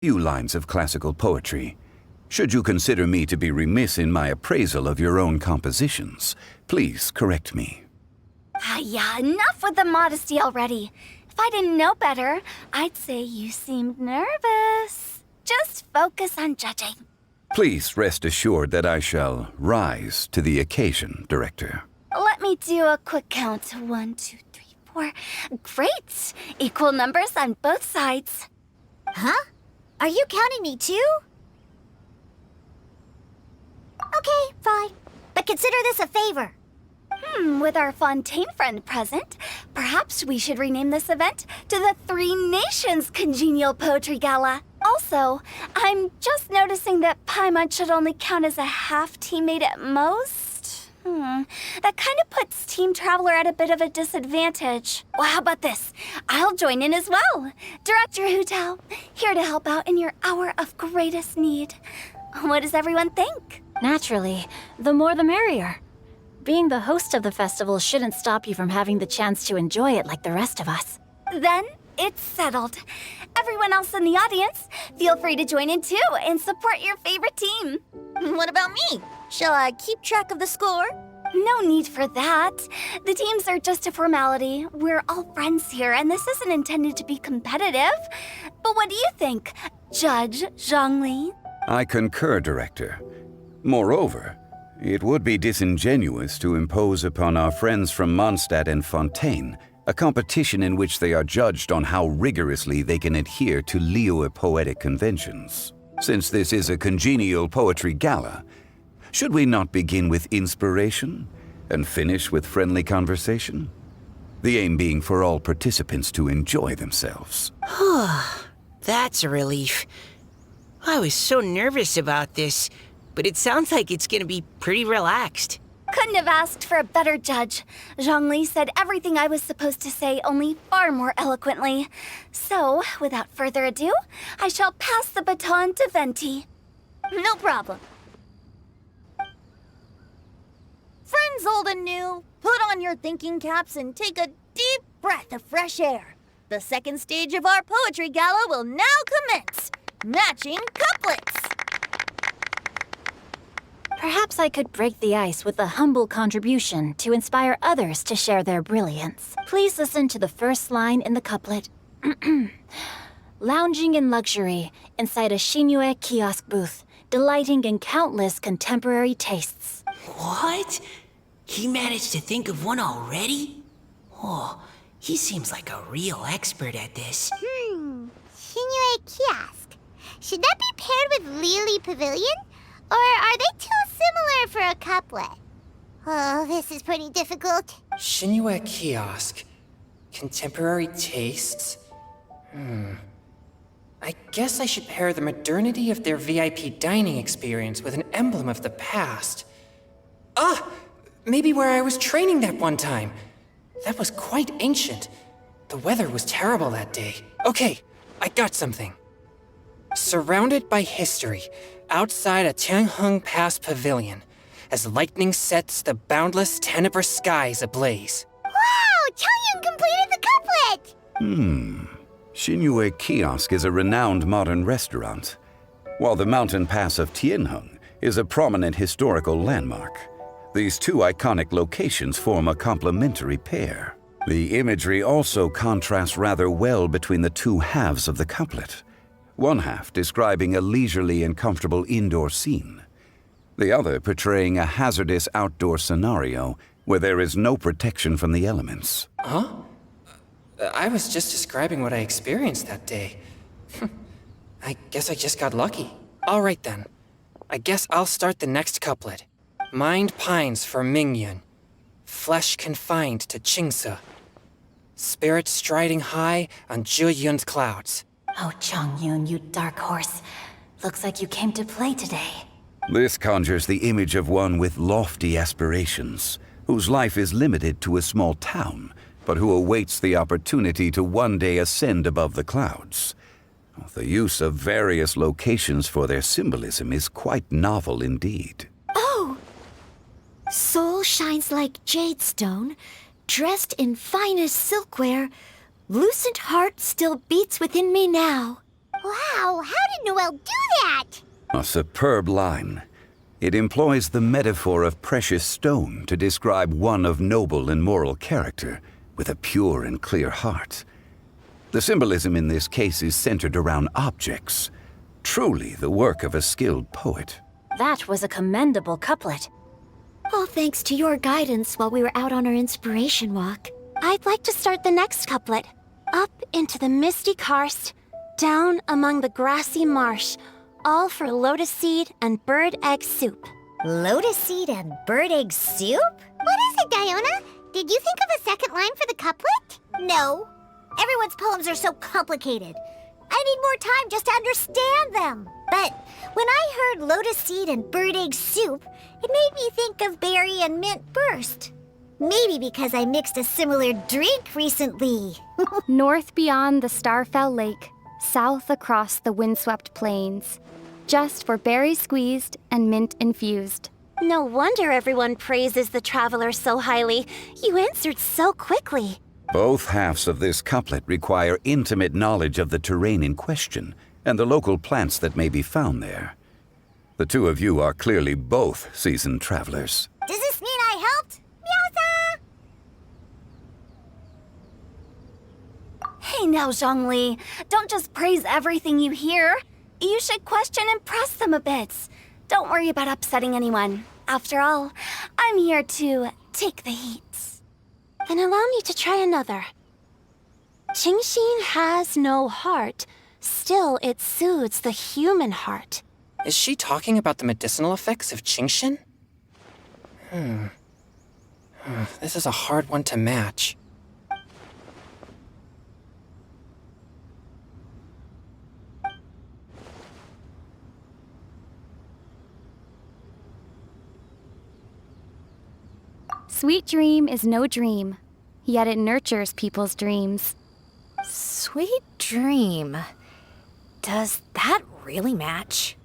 few lines of classical poetry. Should you consider me to be remiss in my appraisal of your own compositions, please correct me. Yeah, enough with the modesty already. If I didn't know better, I'd say you seemed nervous. Just focus on judging. Please rest assured that I shall rise to the occasion, Director. Let me do a quick count. 1, 2, 3, 4. Great! Equal numbers on both sides. Huh? Are you counting me too? Okay, fine. But consider this a favor. With our Fontaine friend present, perhaps we should rename this event to the Three Nations Congenial Poetry Gala. Also, I'm just noticing that Paimon should only count as a half teammate at most. That kind of puts Team Traveler at a bit of a disadvantage. Well, how about this? I'll join in as well. Director Hu Tao, here to help out in your hour of greatest need. What does everyone think? Naturally, the more the merrier. Being the host of the festival shouldn't stop you from having the chance to enjoy it like the rest of us. Then it's settled. Everyone else in the audience, feel free to join in too and support your favorite team. What about me? Shall I keep track of the score? No need for that. The teams are just a formality. We're all friends here, and this isn't intended to be competitive. But what do you think, Judge Zhongli? I concur, Director. Moreover, it would be disingenuous to impose upon our friends from Mondstadt and Fontaine a competition in which they are judged on how rigorously they can adhere to Liyue poetic conventions. Since this is a congenial poetry gala, should we not begin with inspiration and finish with friendly conversation? The aim being for all participants to enjoy themselves. That's a relief. I was so nervous about this, but it sounds like it's gonna be pretty relaxed. Couldn't have asked for a better judge. Zhongli said everything I was supposed to say, only far more eloquently. So, without further ado, I shall pass the baton to Venti. No problem. Friends old and new, put on your thinking caps and take a deep breath of fresh air. The second stage of our poetry gala will now commence. Matching couplets. Perhaps I could break the ice with a humble contribution to inspire others to share their brilliance. Please listen to the first line in the couplet. Lounging in luxury inside a Shinue kiosk booth, delighting in countless contemporary tastes. What? He managed to think of one already? Oh, he seems like a real expert at this. Shinue Kiosk. Should that be paired with Lily Pavilion? Or are they too similar for a couplet? Oh, this is pretty difficult. Shinue Kiosk. Contemporary tastes? I guess I should pair the modernity of their VIP dining experience with an emblem of the past. Maybe where I was training that one time. That was quite ancient. The weather was terrible that day. Okay, I got something. Surrounded by history, outside a Tianheng Pass pavilion, as lightning sets the boundless tenebrous skies ablaze. Wow! Changyun completed the couplet! Shinue Kiosk is a renowned modern restaurant, while the mountain pass of Tianheng is a prominent historical landmark. These two iconic locations form a complementary pair. The imagery also contrasts rather well between the two halves of the couplet. One half describing a leisurely and comfortable indoor scene, the other portraying a hazardous outdoor scenario where there is no protection from the elements. Huh? I was just describing what I experienced that day. I guess I just got lucky. All right then. I guess I'll start the next couplet. Mind pines for Mingyun, flesh confined to Qingse, spirit striding high on Zheyun's clouds. Oh, Changyun, you dark horse. Looks like you came to play today. This conjures the image of one with lofty aspirations, whose life is limited to a small town, but who awaits the opportunity to one day ascend above the clouds. The use of various locations for their symbolism is quite novel indeed. Oh! Soul shines like jade stone, dressed in finest silkware. Lucent heart still beats within me now. Wow, how did Noelle do that? A superb line. It employs the metaphor of precious stone to describe one of noble and moral character, with a pure and clear heart. The symbolism in this case is centered around objects, truly the work of a skilled poet. That was a commendable couplet. All thanks to your guidance while we were out on our inspiration walk. I'd like to start the next couplet. Up into the misty karst, down among the grassy marsh, all for lotus seed and bird egg soup. Lotus seed and bird egg soup? What is it, Diona? Did you think of a second line for the couplet? No. Everyone's poems are so complicated. I need more time just to understand them. But when I heard lotus seed and bird egg soup, it made me think of berry and mint burst. Maybe because I mixed a similar drink recently. North beyond the Starfell Lake, south across the windswept plains, just for berry squeezed and mint infused. No wonder everyone praises the traveler so highly. You answered so quickly. Both halves of this couplet require intimate knowledge of the terrain in question and the local plants that may be found there. The two of you are clearly both seasoned travelers. Does this mean I helped? Meowza! Hey now, Zhongli, don't just praise everything you hear. You should question and press them a bit. Don't worry about upsetting anyone. After all, I'm here to take the heat. Then allow me to try another. Qingxin has no heart, still it soothes the human heart. Is she talking about the medicinal effects of Qingxin? This is a hard one to match. Sweet dream is no dream, yet it nurtures people's dreams. Sweet dream. Does that really match?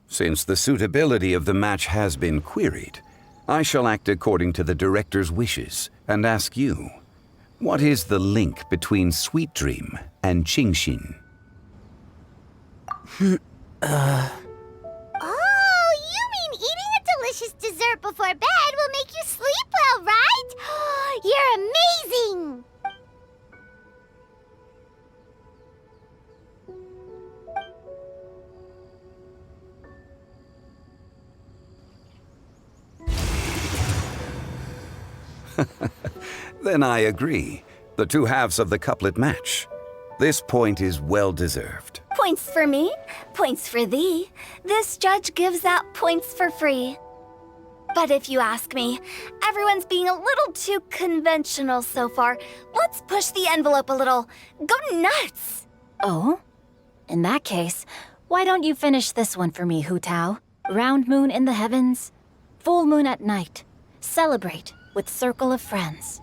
Since the suitability of the match has been queried, I shall act according to the director's wishes and ask you, what is the link between Sweet Dream and Qingxin? Oh, you mean eating a delicious dessert before bed will make you sleep well, right? You're amazing! Then I agree. The two halves of the couplet match. This point is well deserved. Points for me, points for thee. This judge gives out points for free. But if you ask me, everyone's being a little too conventional so far. Let's push the envelope a little. Go nuts! Oh? In that case, why don't you finish this one for me, Hu Tao? Round moon in the heavens, full moon at night. Celebrate with circle of friends.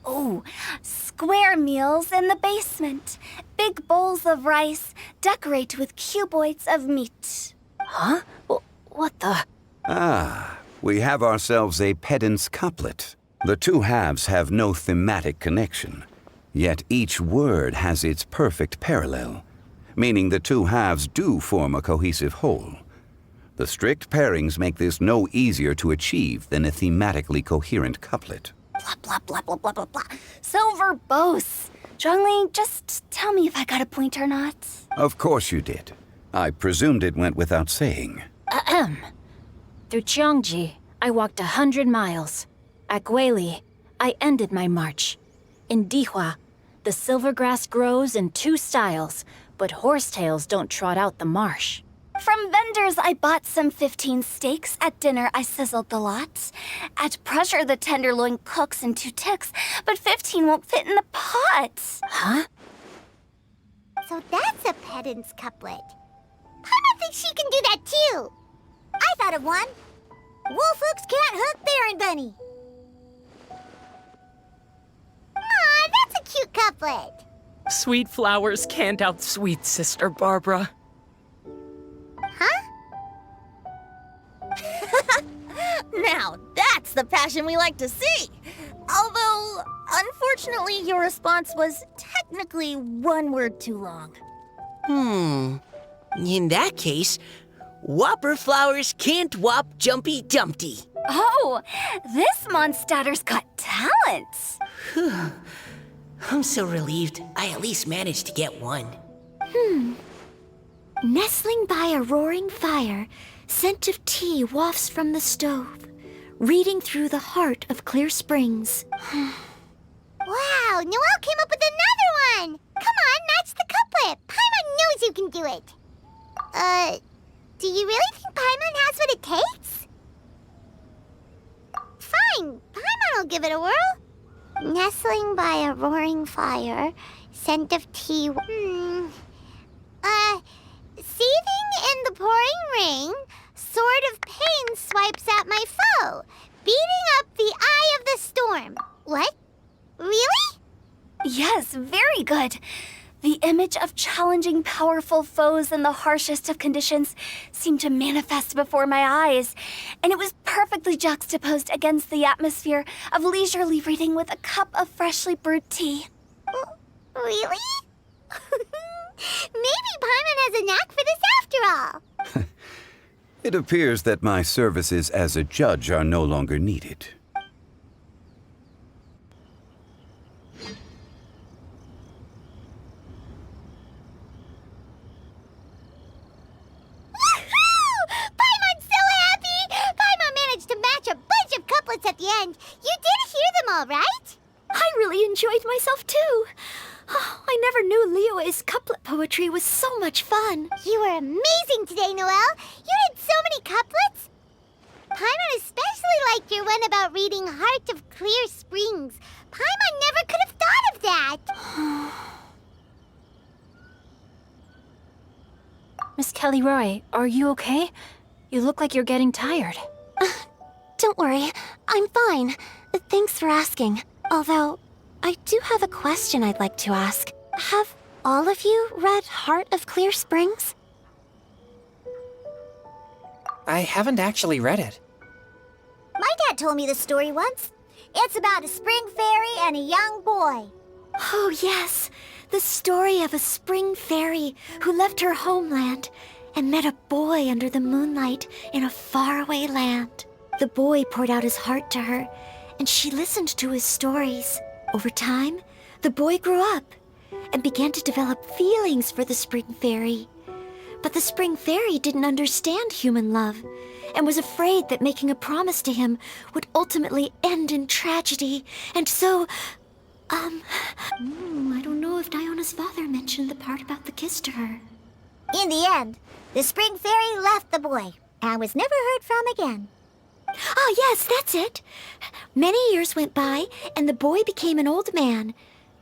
Oh, square meals in the basement. Big bowls of rice, decorate with cuboids of meat. Huh? What the? Ah, we have ourselves a pedant's couplet. The two halves have no thematic connection, yet each word has its perfect parallel, meaning the two halves do form a cohesive whole. The strict pairings make this no easier to achieve than a thematically coherent couplet. Blah, blah, blah, blah, blah, blah, blah. So verbose. Zhongli, just tell me if I got a point or not. Of course you did. I presumed it went without saying. Through Cheongji, I walked 100 miles. At Guili, I ended my march. In Dihua, the silver grass grows in two styles, but horsetails don't trot out the marsh. From vendors, I bought some 15 steaks. At dinner, I sizzled the lot. At pressure, the tenderloin cooks in 2 ticks, but 15 won't fit in the pot. Huh? So that's a pedant's couplet. I don't think she can do that too. I thought of one. Wolf hooks can't hook Baron Bunny. Aw, that's a cute couplet. Sweet flowers can't outsweet Sister Barbara. Huh? Now that's the passion we like to see. Although, unfortunately, your response was technically one word too long. In that case, Whopper flowers can't whop Jumpy Dumpty. Oh, this monster's got talents. I'm so relieved I at least managed to get one. Nestling by a roaring fire, scent of tea wafts from the stove, reading through the heart of Clear Springs. Wow, Noelle came up with another one! Come on, match the couplet! Paimon knows you can do it! Do you really think Paimon has what it takes? Fine, Paimon will give it a whirl. Nestling by a roaring fire, scent of tea... Seething in the pouring rain, sword of pain swipes at my foe, beating up the eye of the storm. What? Really? Yes, very good. The image of challenging powerful foes in the harshest of conditions seemed to manifest before my eyes, and it was perfectly juxtaposed against the atmosphere of leisurely reading with a cup of freshly brewed tea. Really? Maybe Paimon has a knack for this after all. It appears that my services as a judge are no longer needed. Paimon's so happy! Paimon managed to match a bunch of couplets at the end. You did hear them all, right? I really enjoyed myself too. Oh, I never knew Liyue's couplet poetry was so much fun. You were amazing today, Noelle. You did so many couplets. Paimon especially liked your one about reading Heart of Clear Springs. Paimon never could have thought of that. Miss Kelly Roy, are you okay? You look like you're getting tired. Don't worry, I'm fine. Thanks for asking. Although, I do have a question I'd like to ask. Have all of you read Heart of Clear Springs? I haven't actually read it. My dad told me the story once. It's about a spring fairy and a young boy. Oh, yes. The story of a spring fairy who left her homeland and met a boy under the moonlight in a faraway land. The boy poured out his heart to her, and she listened to his stories. Over time, the boy grew up and began to develop feelings for the spring fairy. But the spring fairy didn't understand human love and was afraid that making a promise to him would ultimately end in tragedy. And so, I don't know if Diona's father mentioned the part about the kiss to her. In the end, the spring fairy left the boy and was never heard from again. Ah, yes, that's it. Many years went by, and the boy became an old man.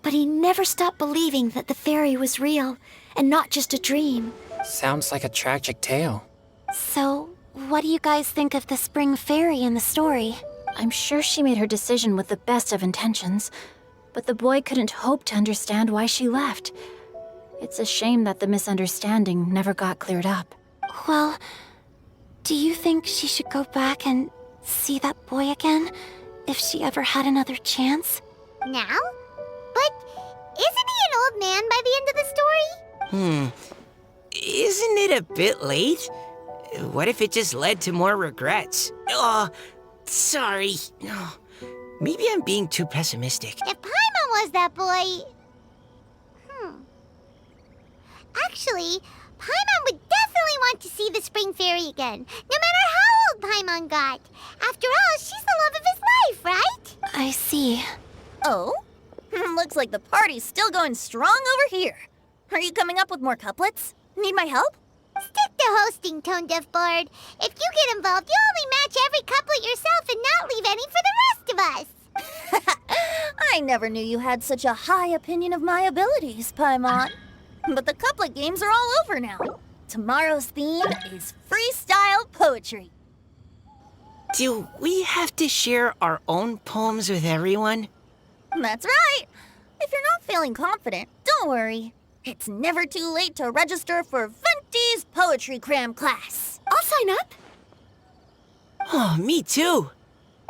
But he never stopped believing that the fairy was real and not just a dream. Sounds like a tragic tale. So, what do you guys think of the spring fairy in the story? I'm sure she made her decision with the best of intentions, but the boy couldn't hope to understand why she left. It's a shame that the misunderstanding never got cleared up. Well, do you think she should go back and see that boy again if she ever had another chance? Now? But isn't he an old man by the end of the story? Isn't it a bit late? What if it just led to more regrets? Oh, sorry. Oh, maybe I'm being too pessimistic. If Paimon was that boy... Actually, Paimon would definitely want to see the spring fairy again, no matter how old Paimon got. After all, she's the love of his life, right? I see. Oh? Looks like the party's still going strong over here. Are you coming up with more couplets? Need my help? Stick to hosting, Tone Deaf Bard. If you get involved, you'll only match every couplet yourself and not leave any for the rest of us. I never knew you had such a high opinion of my abilities, Paimon. But the couplet games are all over now. Tomorrow's theme is freestyle poetry. Do we have to share our own poems with everyone? That's right. If you're not feeling confident, don't worry. It's never too late to register for Venti's Poetry Cram class. I'll sign up. Oh, me too.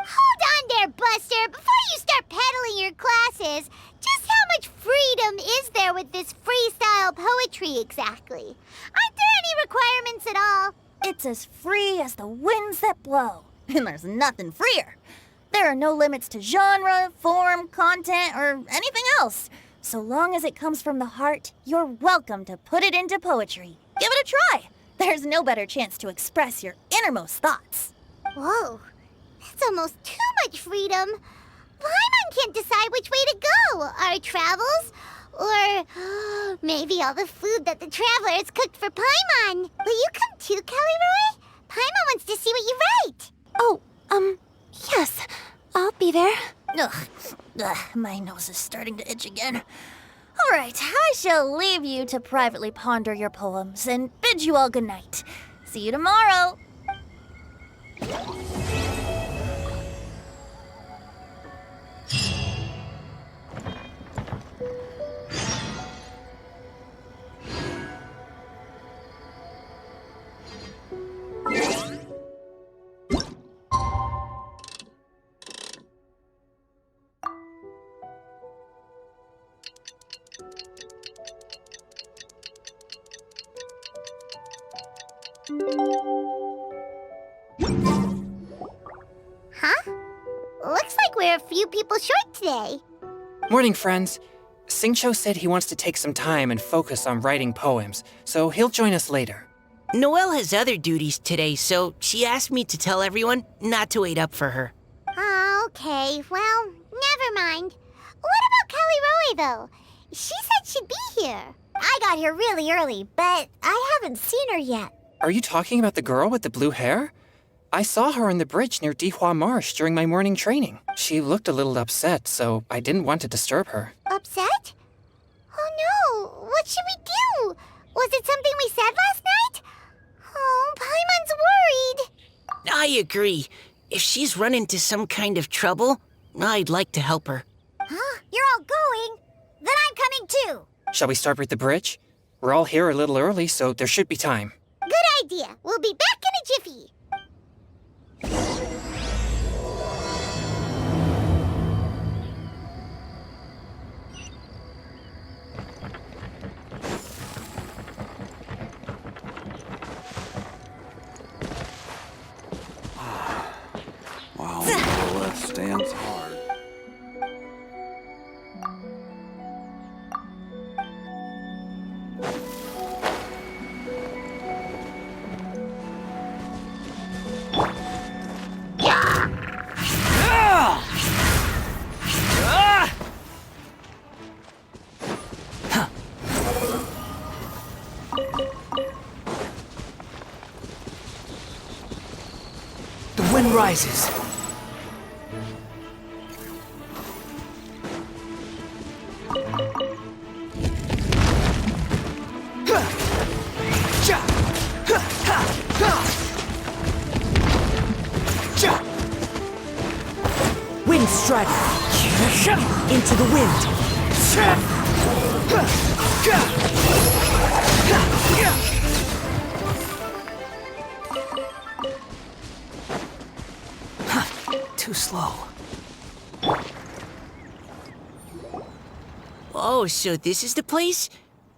Hold on there, Buster. Before you start peddling your classes, just how much freedom is there with this freestyle poetry exactly? Aren't there any requirements at all? It's as free as the winds that blow. And there's nothing freer. There are no limits to genre, form, content, or anything else. So long as it comes from the heart, you're welcome to put it into poetry. Give it a try. There's no better chance to express your innermost thoughts. Whoa, that's almost too much freedom. Paimon can't decide which way to go. Our travels? Or maybe all the food that the travelers cooked for Paimon. Will you come too, Kelly Roy? Paimon wants to see what you write. Oh, yes. I'll be there. Ugh, my nose is starting to itch again. All right, I shall leave you to privately ponder your poems and bid you all good night. See you tomorrow. Huh? Looks like we're a few people short today. Morning, friends. Singcho said he wants to take some time and focus on writing poems, so he'll join us later. Noelle has other duties today, so she asked me to tell everyone not to wait up for her. Oh, okay. Well, never mind. What about Kelly Roy, though? She said she'd be here. I got here really early, but I haven't seen her yet. Are you talking about the girl with the blue hair? I saw her on the bridge near Dihua Marsh during my morning training. She looked a little upset, so I didn't want to disturb her. Upset? Oh no! What should we do? Was it something we said last night? Oh, Paimon's worried. I agree. If she's run into some kind of trouble, I'd like to help her. Huh? You're all going? Then I'm coming too. Shall we start with the bridge? We're all here a little early, so there should be time. Good idea. We'll be back in a jiffy. Wow, Noelle stands hard. The wind rises. Wind strider. Into the wind. Too slow. Oh, so this is the place?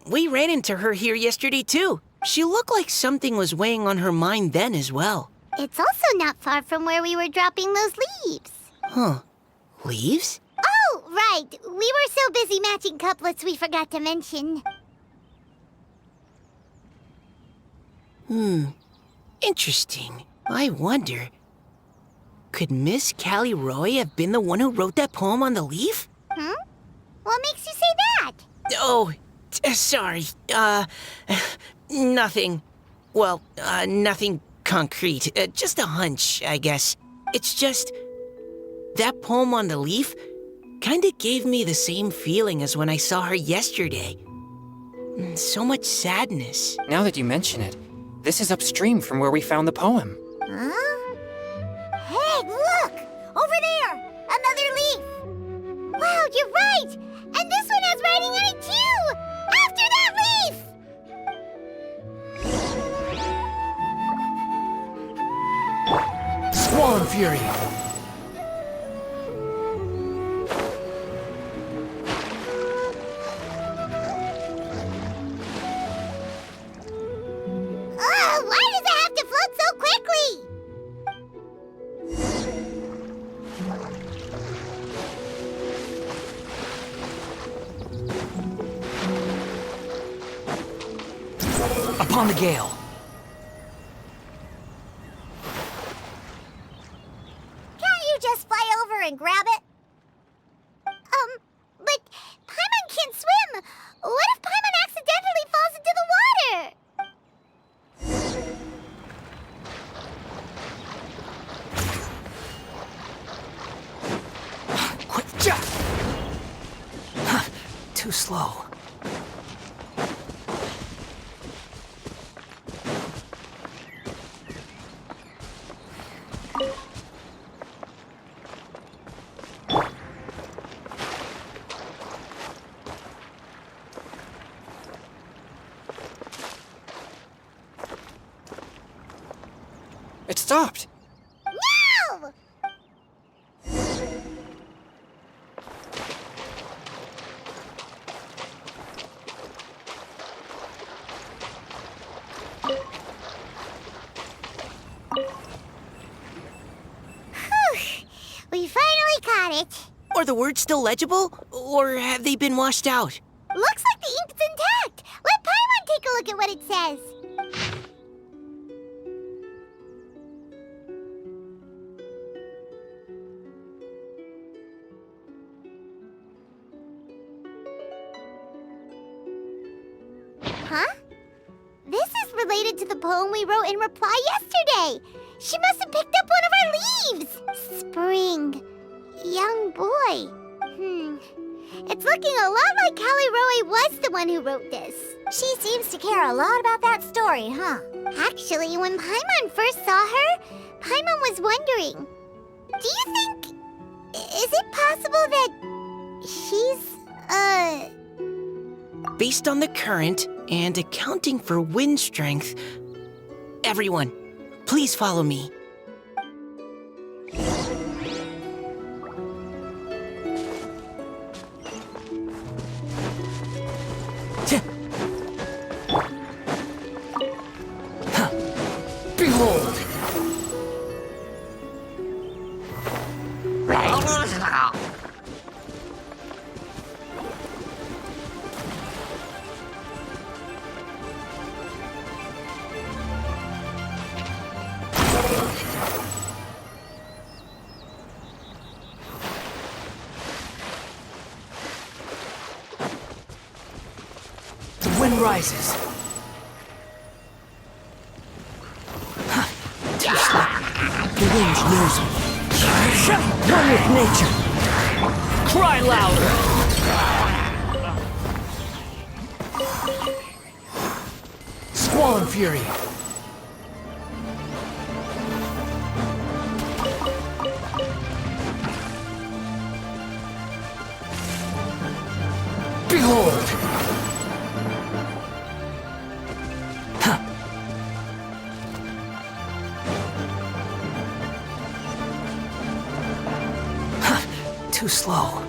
We ran into her here yesterday, too. She looked like something was weighing on her mind then as well. It's also not far from where we were dropping those leaves. Huh. Leaves? Oh, right. We were so busy matching couplets we forgot to mention. Interesting. I wonder, could Miss Callie Roy have been the one who wrote that poem on the leaf? What makes you say that? Oh, sorry. Nothing. Well, nothing concrete. Just a hunch, I guess. It's just, that poem on the leaf kinda gave me the same feeling as when I saw her yesterday. So much sadness. Now that you mention it, this is upstream from where we found the poem. Huh? Hey, look! Over there! Another leaf! Wow, you're right! And this one has writing on it too! After that leaf! Squall and Fury. Why does it have to float so quickly? Upon the gale. Can't you just fly over and grab it? But Paimon can't swim. What if Paimon accidentally falls into the water? Quick, ja! Huh, too slow. It stopped. No! Whew. We finally caught it. Are the words still legible? Or have they been washed out? Looks like the ink's intact. Let Paimon take a look at what it says. Huh? This is related to the poem we wrote in reply yesterday. She must have picked up one of our leaves. Spring. Young boy. It's looking a lot like Callie Roe was the one who wrote this. She seems to care a lot about that story, huh? Actually, when Paimon first saw her, Paimon was wondering, do you think... is it possible that she's, Based on the current and accounting for wind strength, everyone, please follow me. Behold! The wind rises. Too slow. The wind knows me. One with nature. Cry louder. Squall and fury. Behold! Too slow.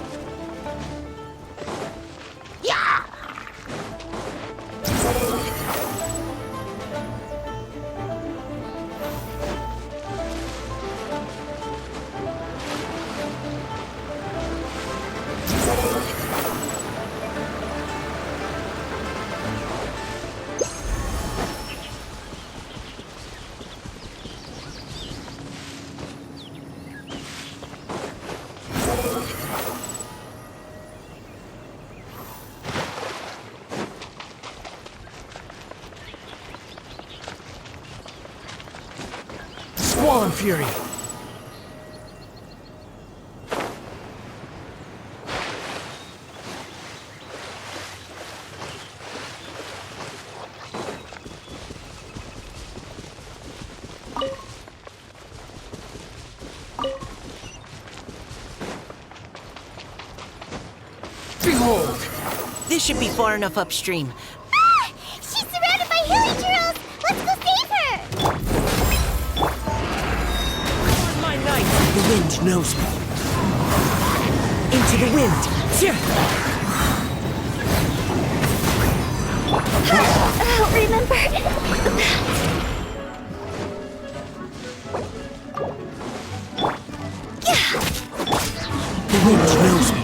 Squall and fury. Behold! This should be far enough upstream. Ah! She's surrounded by hilly churros! Let's go save her! My knight! The wind knows me. Into the wind! Remember that wind knows me.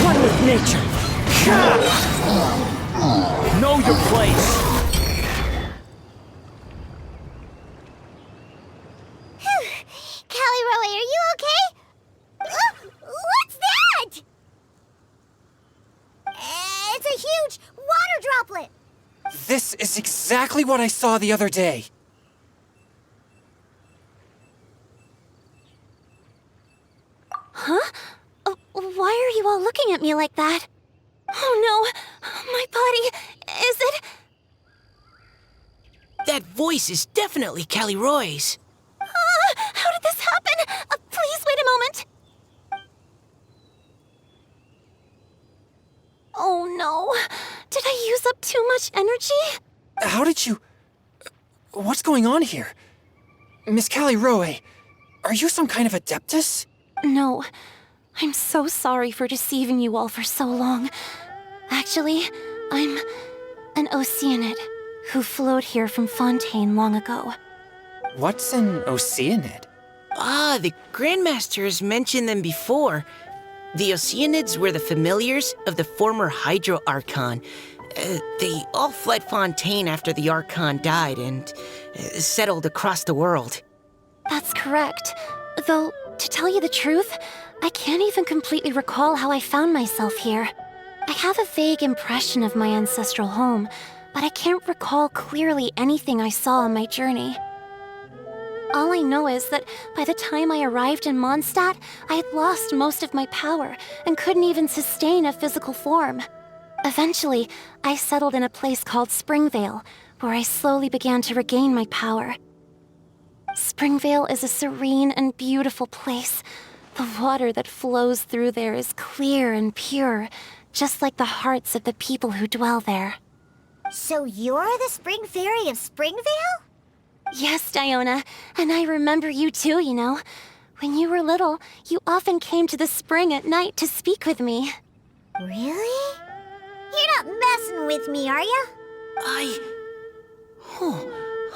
One with nature. Know your place. Callie Roe, are you okay? What's that? It's a huge water droplet. This is exactly what I saw the other day. Huh? Why are you all looking at me like that? Oh no, my body, is it? That voice is definitely Callie Roy's. How did this happen? Please wait a moment. Oh no, did I use up too much energy? How did you... What's going on here? Miss Callie Roe, are you some kind of adeptus? No, I'm so sorry for deceiving you all for so long. Actually, I'm an Oceanid who flowed here from Fontaine long ago. What's an Oceanid? Ah, the Grandmaster has mentioned them before. The Oceanids were the familiars of the former Hydro Archon. They all fled Fontaine after the Archon died and settled across the world. That's correct. Though, to tell you the truth, I can't even completely recall how I found myself here. I have a vague impression of my ancestral home, but I can't recall clearly anything I saw on my journey. All I know is that by the time I arrived in Mondstadt, I had lost most of my power and couldn't even sustain a physical form. Eventually, I settled in a place called Springvale, where I slowly began to regain my power. Springvale is a serene and beautiful place. The water that flows through there is clear and pure, just like the hearts of the people who dwell there. So you're the Spring Fairy of Springvale? Yes, Diona, and I remember you too, you know. When you were little, you often came to the spring at night to speak with me. Really? You're not messing with me, are you?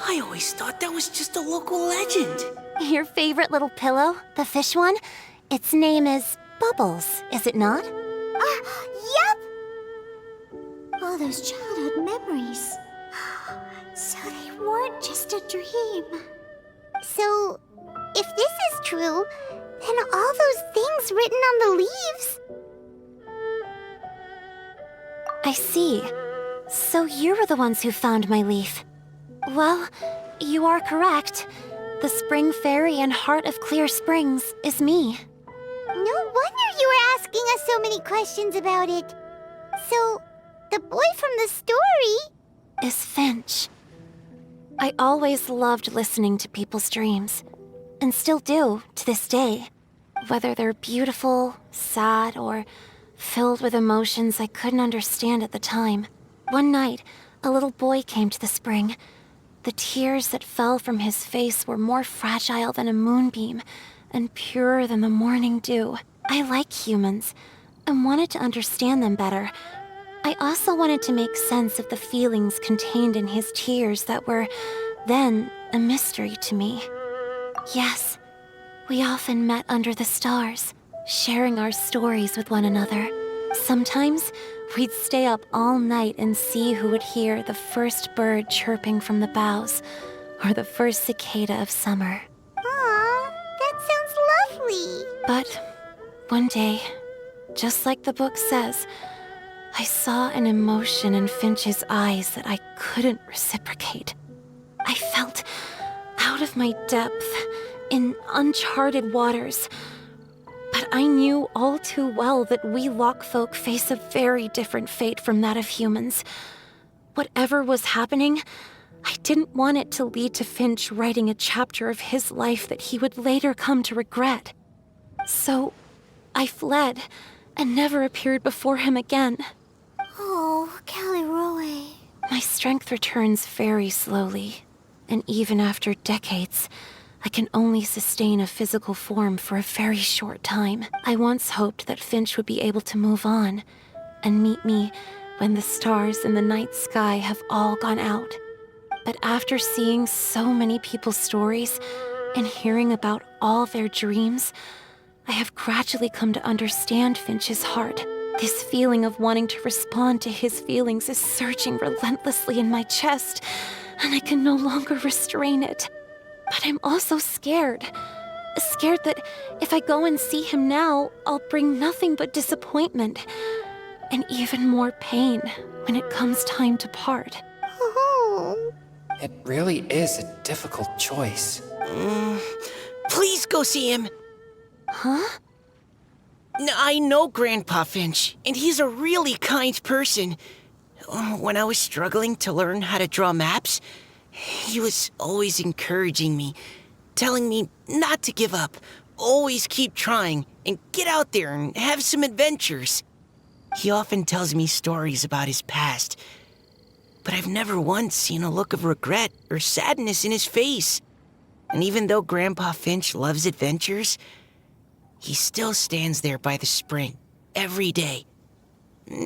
I always thought that was just a local legend. Your favorite little pillow, the fish one? Its name is Bubbles, is it not? Yep! All those childhood memories. So they weren't just a dream. So, if this is true, then all those things written on the leaves... I see. So you were the ones who found my leaf. Well, you are correct. The Spring Fairy and Heart of Clear Springs is me. No wonder you were asking us so many questions about it. So, the boy from the story... is Finch. I always loved listening to people's dreams, and still do to this day. Whether they're beautiful, sad, or filled with emotions I couldn't understand at the time. One night, a little boy came to the spring. The tears that fell from his face were more fragile than a moonbeam, and purer than the morning dew. I like humans, and wanted to understand them better. I also wanted to make sense of the feelings contained in his tears that were, then, a mystery to me. Yes, we often met under the stars, sharing our stories with one another. Sometimes, we'd stay up all night and see who would hear the first bird chirping from the boughs, or the first cicada of summer. Aw, that sounds lovely. But one day, just like the book says, I saw an emotion in Finch's eyes that I couldn't reciprocate. I felt out of my depth, in uncharted waters. But I knew all too well that we Lockfolk face a very different fate from that of humans. Whatever was happening, I didn't want it to lead to Finch writing a chapter of his life that he would later come to regret. So, I fled, and never appeared before him again. Oh, Callie Roe. My strength returns very slowly, and even after decades, I can only sustain a physical form for a very short time. I once hoped that Finch would be able to move on, and meet me when the stars in the night sky have all gone out. But after seeing so many people's stories, and hearing about all their dreams, I have gradually come to understand Finch's heart. This feeling of wanting to respond to his feelings is surging relentlessly in my chest, and I can no longer restrain it. But I'm also scared. Scared that if I go and see him now, I'll bring nothing but disappointment and even more pain when it comes time to part. It really is a difficult choice. Please go see him. Huh? I know Grandpa Finch, and he's a really kind person. When I was struggling to learn how to draw maps, he was always encouraging me, telling me not to give up, always keep trying, and get out there and have some adventures. He often tells me stories about his past, but I've never once seen a look of regret or sadness in his face. And even though Grandpa Finch loves adventures, he still stands there by the spring, every day,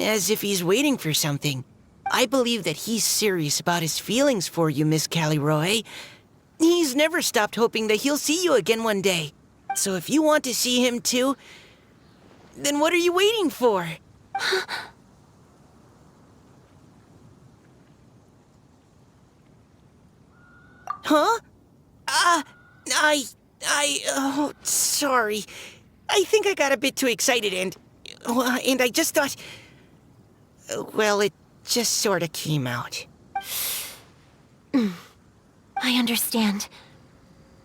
as if he's waiting for something. I believe that he's serious about his feelings for you, Miss Callie-Roe. He's never stopped hoping that he'll see you again one day. So if you want to see him too, then what are you waiting for? Huh? Oh, sorry. I think I got a bit too excited and I just thought, well, it just sort of came out. I understand.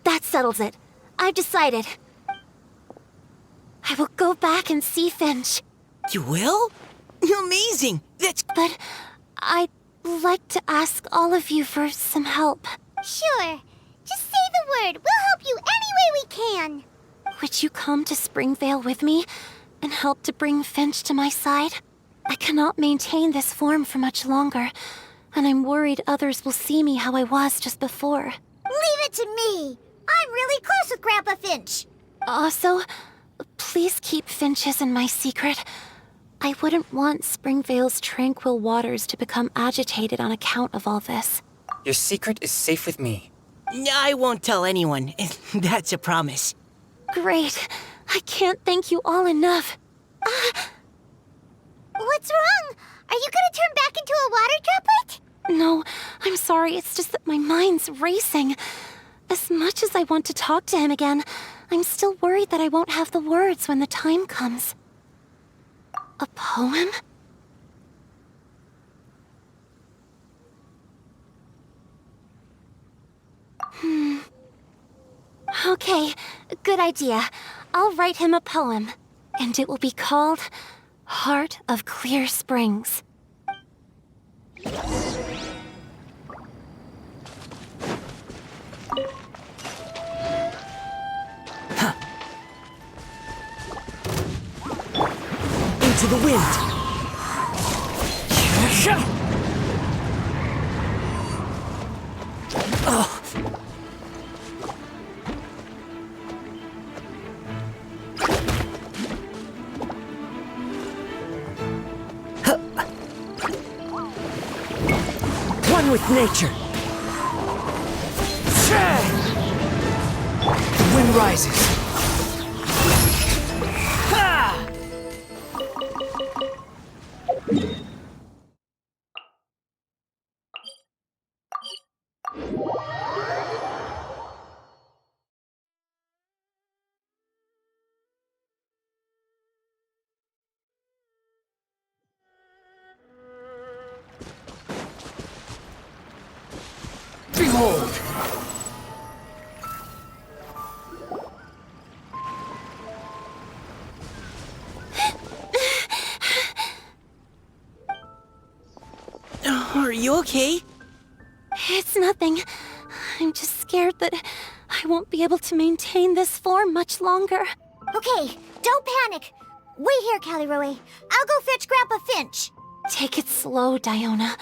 That settles it. I've decided. I will go back and see Finch. You will? Amazing! But I'd like to ask all of you for some help. Sure. Just say the word. We'll help you any way we can. Would you come to Springvale with me and help to bring Finch to my side? I cannot maintain this form for much longer, and I'm worried others will see me how I was just before. Leave it to me. I'm really close with Grandpa Finch. Also, please keep Finch's in my secret. I wouldn't want Springvale's tranquil waters to become agitated on account of all this. Your secret is safe with me. I won't tell anyone. That's a promise. Great. I can't thank you all enough. What's wrong? Are you gonna turn back into a water droplet? No, I'm sorry. It's just that my mind's racing. As much as I want to talk to him again, I'm still worried that I won't have the words when the time comes. A poem? Okay, good idea. I'll write him a poem, and it will be called Heart of Clear Springs. Into the wind! Oh. One with nature. The wind rises. Ha! Behold! Are you okay? It's nothing. I'm just scared that I won't be able to maintain this form much longer. Okay, don't panic. Wait here, Callie-Roe. I'll go fetch Grandpa Finch. Take it slow, Diona.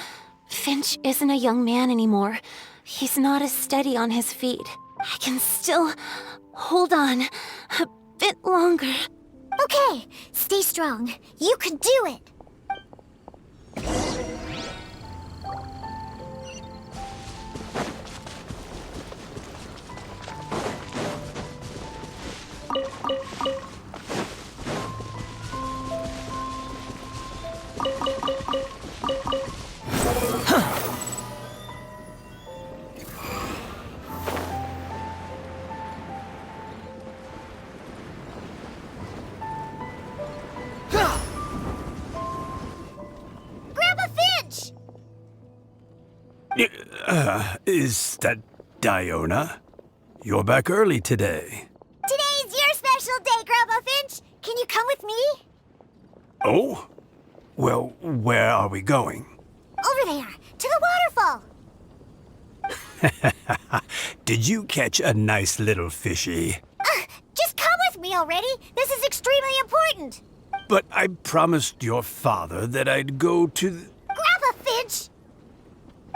Finch isn't a young man anymore. He's not as steady on his feet. I can still hold on a bit longer. Okay, stay strong. You can do it. Is that Diona? You're back early today. Today's your special day, Grandpa Finch. Can you come with me? Oh? Well, where are we going? Over there, to the waterfall. Did you catch a nice little fishy? Just come with me already. This is extremely important. But I promised your father that I'd go to the... Grandpa Finch!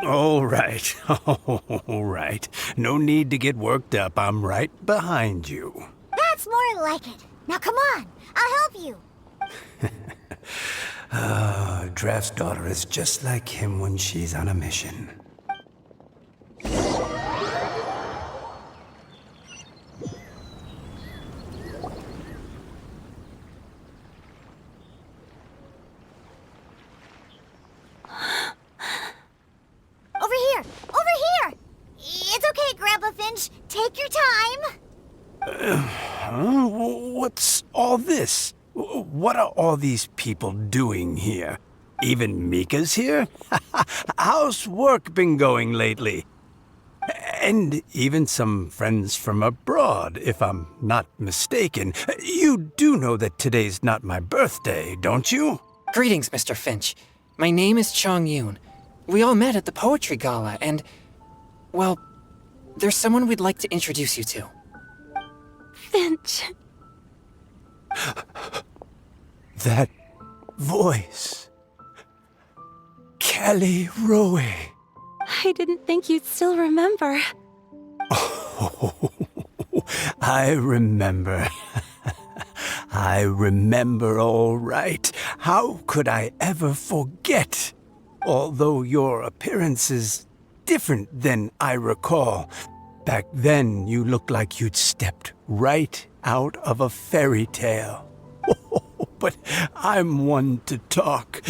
All right, all right. No need to get worked up. I'm right behind you. That's more like it. Now come on, I'll help you. Draft's daughter is just like him when she's on a mission. Over here! Over here! It's okay, Grandpa Finch. Take your time. What's all this? What are all these people doing here? Even Mika's here? How's work been going lately? And even some friends from abroad, if I'm not mistaken. You do know that today's not my birthday, don't you? Greetings, Mr. Finch. My name is Chong Yoon. We all met at the poetry gala, and, well, there's someone we'd like to introduce you to. Finch. That voice. Kelly Rowe. I didn't think you'd still remember. Oh, I remember. I remember all right. How could I ever forget? Although your appearance is different than I recall. Back then, you looked like you'd stepped right out of a fairy tale. But I'm one to talk.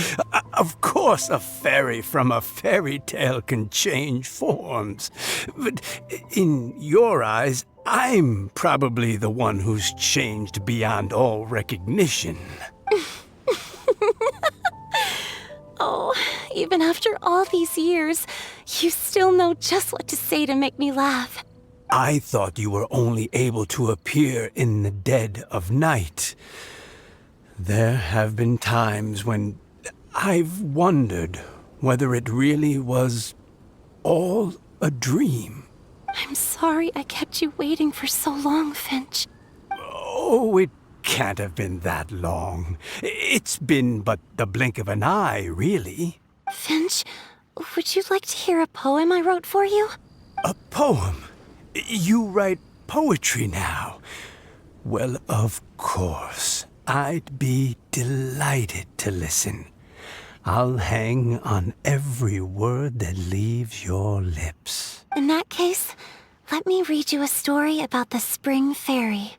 Of course, a fairy from a fairy tale can change forms. But in your eyes, I'm probably the one who's changed beyond all recognition. Oh, even after all these years, you still know just what to say to make me laugh. I thought you were only able to appear in the dead of night. There have been times when I've wondered whether it really was all a dream. I'm sorry I kept you waiting for so long, Finch. Oh, it can't have been that long. It's been but the blink of an eye, really. Finch, would you like to hear a poem I wrote for you? A poem? You write poetry now? Well, of course. I'd be delighted to listen. I'll hang on every word that leaves your lips. In that case, let me read you a story about the Spring Fairy.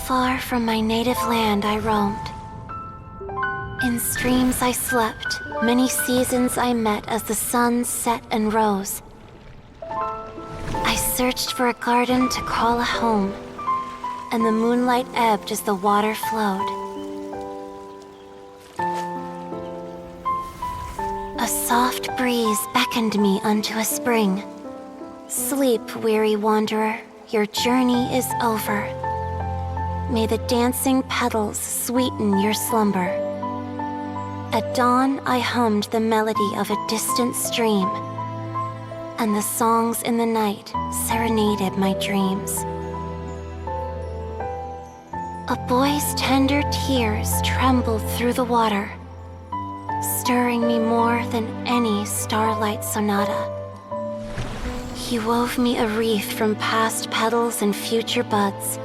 Far from my native land I roamed. In streams I slept, many seasons I met as the sun set and rose. I searched for a garden to call a home, and the moonlight ebbed as the water flowed. A soft breeze beckoned me unto a spring. Sleep, weary wanderer, your journey is over. May the dancing petals sweeten your slumber. At dawn, I hummed the melody of a distant stream, and the songs in the night serenaded my dreams. A boy's tender tears trembled through the water, stirring me more than any starlight sonata. He wove me a wreath from past petals and future buds.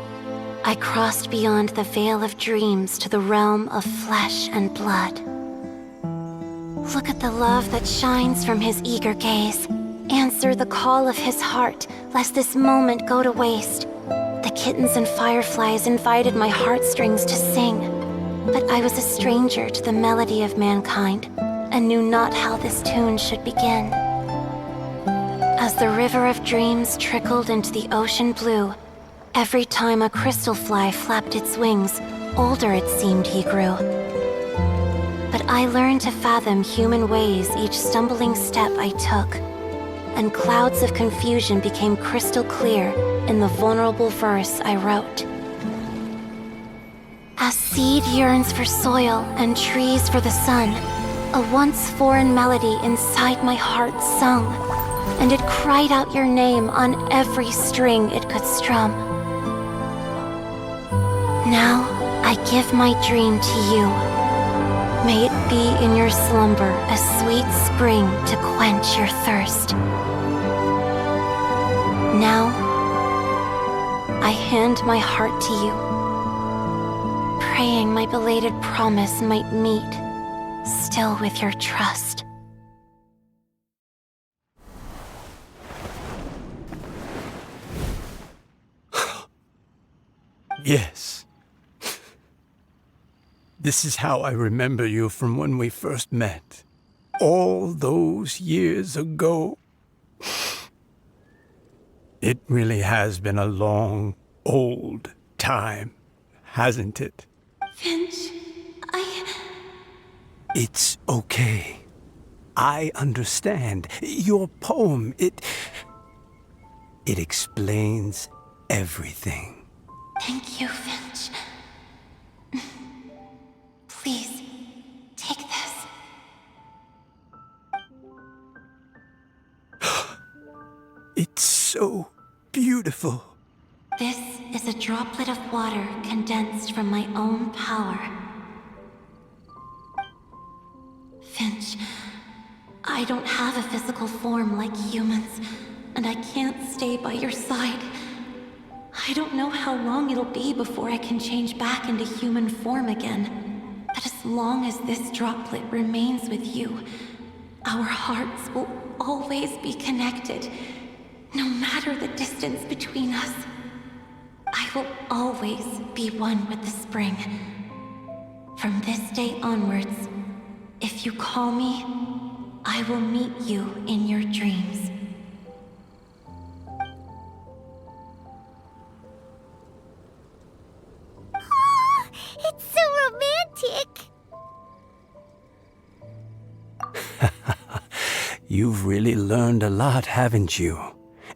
I crossed beyond the veil of dreams to the realm of flesh and blood. Look at the love that shines from his eager gaze. Answer the call of his heart, lest this moment go to waste. The kittens and fireflies invited my heartstrings to sing, but I was a stranger to the melody of mankind, and knew not how this tune should begin. As the river of dreams trickled into the ocean blue, Every time a crystal fly flapped its wings, older it seemed he grew. But I learned to fathom human ways each stumbling step I took, and clouds of confusion became crystal clear in the vulnerable verse I wrote. As seed yearns for soil and trees for the sun, a once foreign melody inside my heart sung, and it cried out your name on every string it could strum. Now I give my dream to you. May it be in your slumber a sweet spring to quench your thirst. Now I hand my heart to you, praying my belated promise might meet, still with your trust. Yes. This is how I remember you from when we first met. All those years ago. It really has been a long, old time, hasn't it? Finch, It's okay. I understand. Your poem, it explains everything. Thank you, Finch. Please, take this. It's so beautiful. This is a droplet of water condensed from my own power. Finch, I don't have a physical form like humans, and I can't stay by your side. I don't know how long it'll be before I can change back into human form again. But as long as this droplet remains with you, our hearts will always be connected, no matter the distance between us. I will always be one with the spring. From this day onwards, if you call me, I will meet you in your dreams. It's so romantic! You've really learned a lot, haven't you?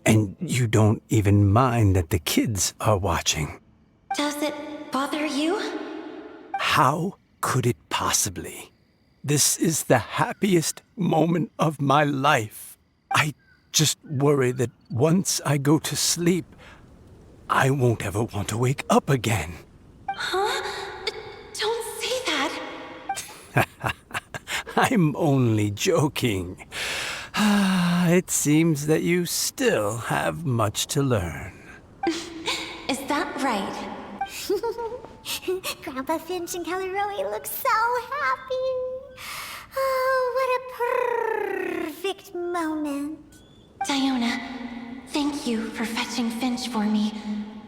And you don't even mind that the kids are watching. Does it bother you? How could it possibly? This is the happiest moment of my life. I just worry that once I go to sleep, I won't ever want to wake up again. Huh? Don't say that. I'm only joking. It seems that you still have much to learn. Is that right? Grandpa Finch and Kelly Rowie look so happy. Oh, what a perfect moment. Diona, thank you for fetching Finch for me.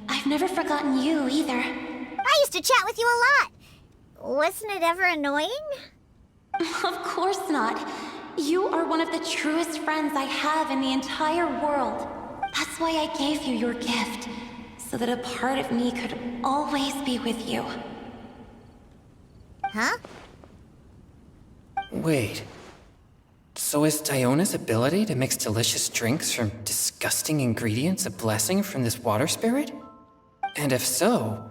I've never forgotten you either. I used to chat with you a lot. Wasn't it ever annoying? Of course not. You are one of the truest friends I have in the entire world. That's why I gave you your gift, so that a part of me could always be with you. Huh? Wait. So is Diona's ability to mix delicious drinks from disgusting ingredients a blessing from this water spirit? And if so,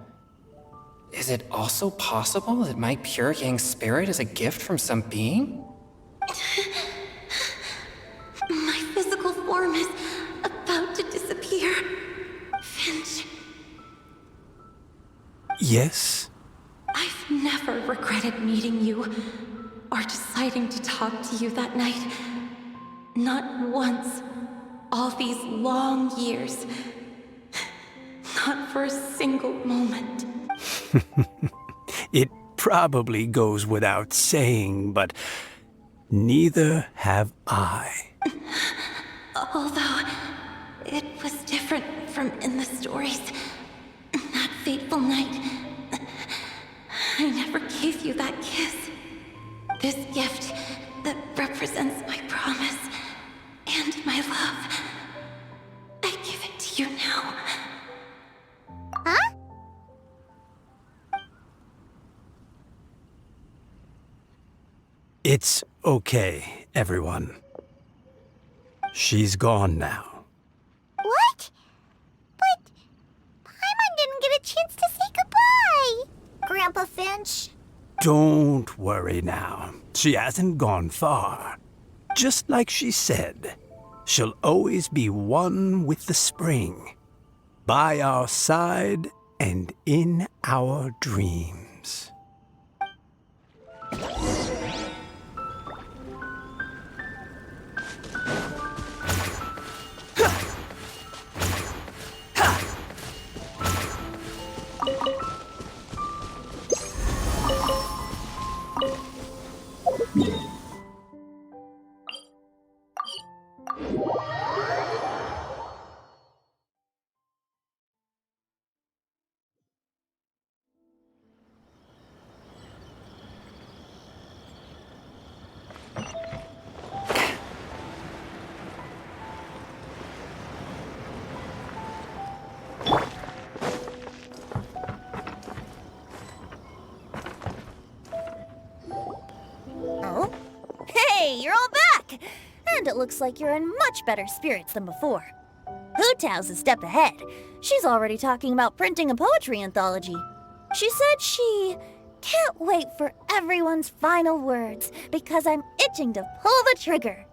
is it also possible that my pure yang spirit is a gift from some being? My physical form is about to disappear. Finch, Yes? I've never regretted meeting you or deciding to talk to you that night. Not once. All these long years. Not for a single moment. It probably goes without saying, but neither have I. Although, it was different from in the stories. That fateful night, I never gave you that kiss. This gift that represents my promise and my love. I give it to you now. It's okay, everyone. She's gone now. What? But Paimon didn't get a chance to say goodbye. Grandpa Finch? Don't worry now. She hasn't gone far. Just like she said, she'll always be one with the spring. By our side and in our dreams. Oh? Hey, you're all back! And it looks like you're in much better spirits than before. Hootao's a step ahead. She's already talking about printing a poetry anthology. She said she can't wait for everyone's final words because I'm itching to pull the trigger.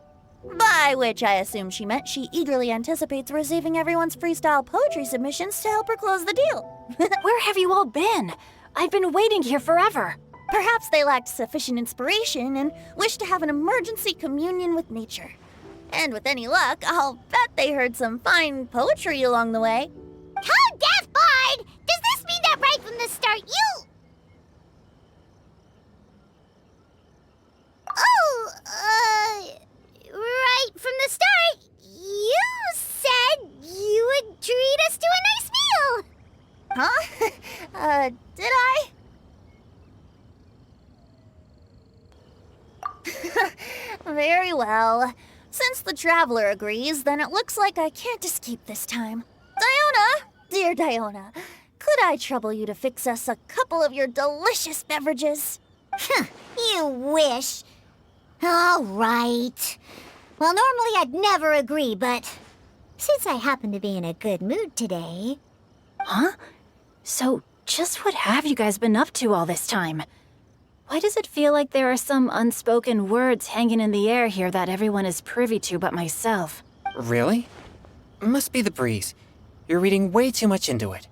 By which I assume she meant she eagerly anticipates receiving everyone's freestyle poetry submissions to help her close the deal. Where have you all been? I've been waiting here forever. Perhaps they lacked sufficient inspiration and wished to have an emergency communion with nature. And with any luck, I'll bet they heard some fine poetry along the way. Tone deaf, Bard! Does this mean that right from the start you... Oh, right from the start, you said you would treat us to a nice meal! Huh? Did I? Very well. Since the traveler agrees, then it looks like I can't escape this time. Diona, dear Diona, could I trouble you to fix us a couple of your delicious beverages? You wish. All right. Well, normally I'd never agree, but since I happen to be in a good mood today... Huh? So, just what have you guys been up to all this time? Why does it feel like there are some unspoken words hanging in the air here that everyone is privy to but myself? Really? Must be the breeze. You're reading way too much into it.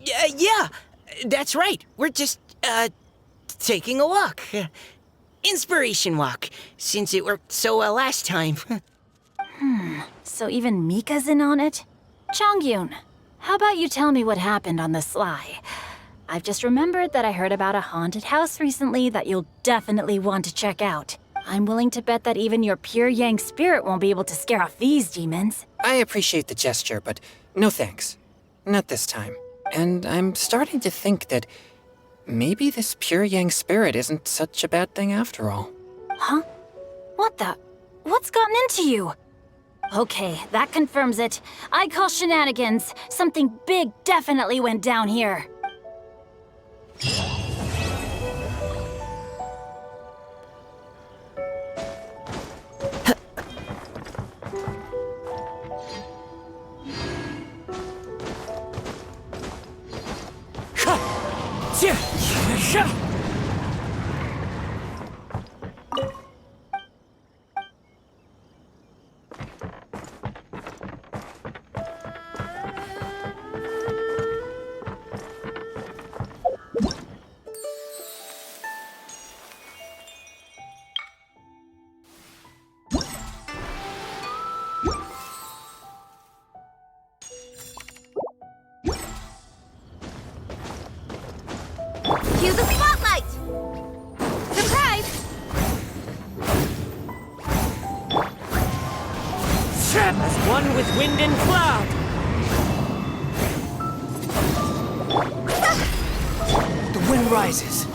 Yeah, that's right. We're just, taking a walk. Inspiration walk, since it worked so well last time. So even Mika's in on it? Chongyun, how about you tell me what happened on the sly? I've just remembered that I heard about a haunted house recently that you'll definitely want to check out. I'm willing to bet that even your pure Yang spirit won't be able to scare off these demons. I appreciate the gesture, but no thanks. Not this time. And I'm starting to think that maybe this pure Yang spirit isn't such a bad thing after all. Huh? What the? What's gotten into you? Okay, that confirms it. I call shenanigans. Something big definitely went down here. Cue the spotlight! Surprise! As one with wind and cloud. The wind rises.